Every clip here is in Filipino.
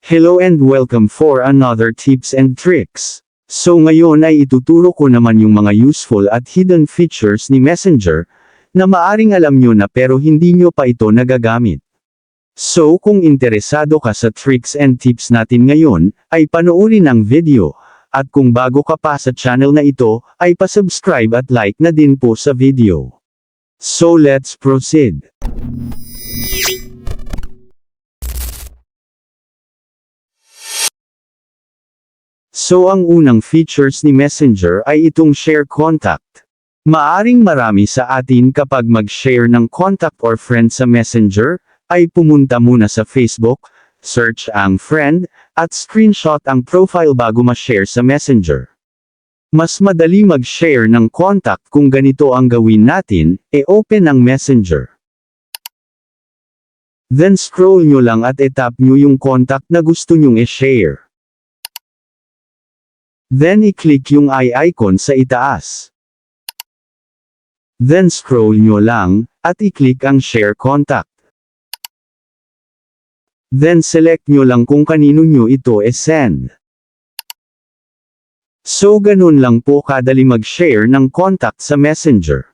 Hello and welcome for another tips and tricks. So ngayon ay ituturo ko naman yung mga useful at hidden features ni Messenger, na maaring alam nyo na pero hindi nyo pa ito nagagamit. So kung interesado ka sa tricks and tips natin ngayon, ay panoorin ang video, at kung bago ka pa sa channel na ito, ay pasubscribe at like na din po sa video. So let's proceed. So ang unang features ni Messenger ay itong share contact. Maaring marami sa atin kapag mag-share ng contact or friend sa Messenger, ay pumunta muna sa Facebook, search ang friend, at screenshot ang profile bago ma-share sa Messenger. Mas madali mag-share ng contact kung ganito ang gawin natin, open ang Messenger. Then scroll nyo lang at tap nyo yung contact na gusto nyong i-share. Then i-click yung icon sa itaas. Then scroll nyo lang, at i-click ang share contact. Then select nyo lang kung kanino nyo ito send. So ganun lang po kadali mag-share ng contact sa Messenger.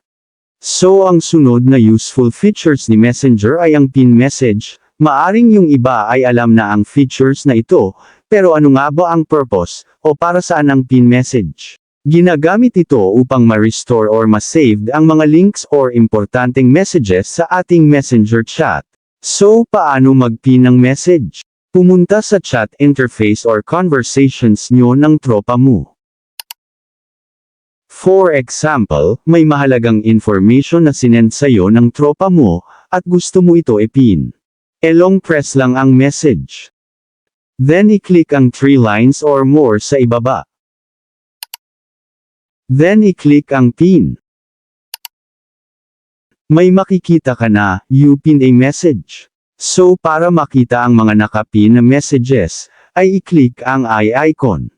So ang sunod na useful features ni Messenger ay ang pin message. Maaring yung iba ay alam na ang features na ito, pero ano nga ba ang purpose, o para saan ang pin message? Ginagamit ito upang ma-restore or ma-saved ang mga links or importanteng messages sa ating Messenger chat. So paano mag-pin ng message? Pumunta sa chat interface or conversations nyo ng tropa mo. For example, may mahalagang information na sinend sa'yo ng tropa mo, at gusto mo ito i-pin. Long press lang ang message. Then i-click ang 3 lines or more sa ibaba. Then i-click ang pin. May makikita ka na, you pin a message. So para makita ang mga nakapin na messages, ay i-click ang icon.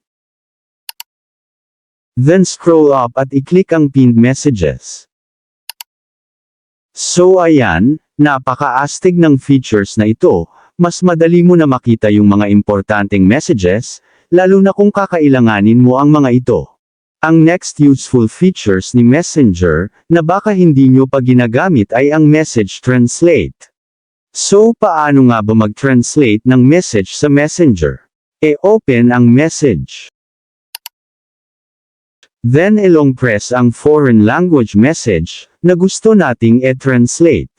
Then scroll up at i-click ang pinned messages. So ayan, napaka-astig ng features na ito, mas madali mo na makita yung mga importanteng messages, lalo na kung kakailanganin mo ang mga ito. Ang next useful features ni Messenger, na baka hindi nyo pa ginagamit ay ang message translate. So paano nga ba mag-translate ng message sa Messenger? Open ang message. Then long press ang foreign language message, na gusto nating translate.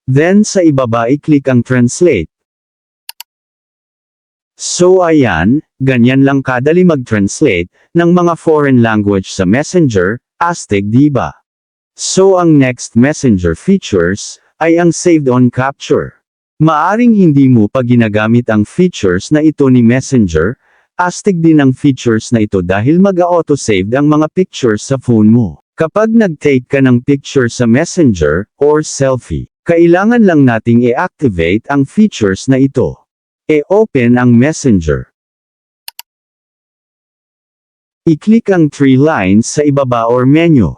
Then sa ibaba i-click ang translate. So ayan, ganyan lang kadali mag-translate ng mga foreign language sa Messenger, astig diba? So ang next Messenger features, ay ang saved on capture. Maaring hindi mo pa ginagamit ang features na ito ni Messenger, astig din ang features na ito dahil mag-auto-save ang mga pictures sa phone mo. Kapag nag-take ka ng picture sa Messenger, or selfie, kailangan lang nating i-activate ang features na ito. Open ang Messenger. I-click ang 3 lines sa ibaba or menu.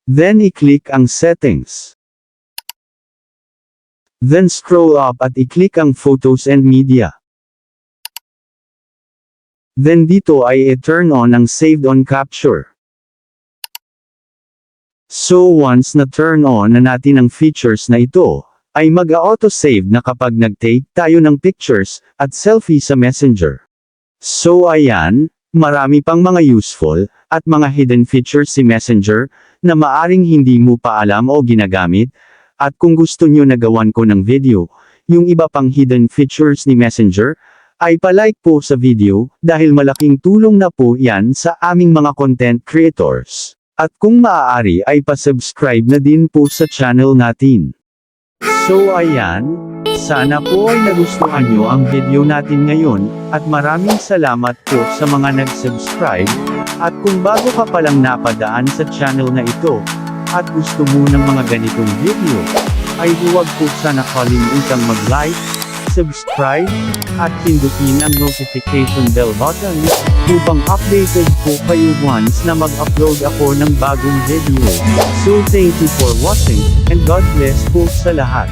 Then i-click ang settings. Then scroll up at i-click ang photos and media. Then dito ay i-turn on ang saved on capture. So once na turn on na natin ang features na ito, ay mag-auto-save na kapag nag-take tayo ng pictures, at selfie sa Messenger. So ayan, marami pang mga useful, at mga hidden features si Messenger, na maaring hindi mo pa alam o ginagamit, at kung gusto nyo na gawan ko ng video, yung iba pang hidden features ni Messenger, ay palike po sa video, dahil malaking tulong na po yan sa aming mga content creators. At kung maaari ay pasubscribe na din po sa channel natin. So ayan, sana po ay nagustuhan nyo ang video natin ngayon, at maraming salamat po sa mga nag-subscribe, at kung bago ka palang napadaan sa channel na ito, at gusto mo ng mga ganitong video, ay huwag po sana kalimutang mag-like, subscribe, at pindutin ang notification bell button, upang updated po kayo once na mag-upload ako ng bagong video. So thank you for watching, and God bless po sa lahat.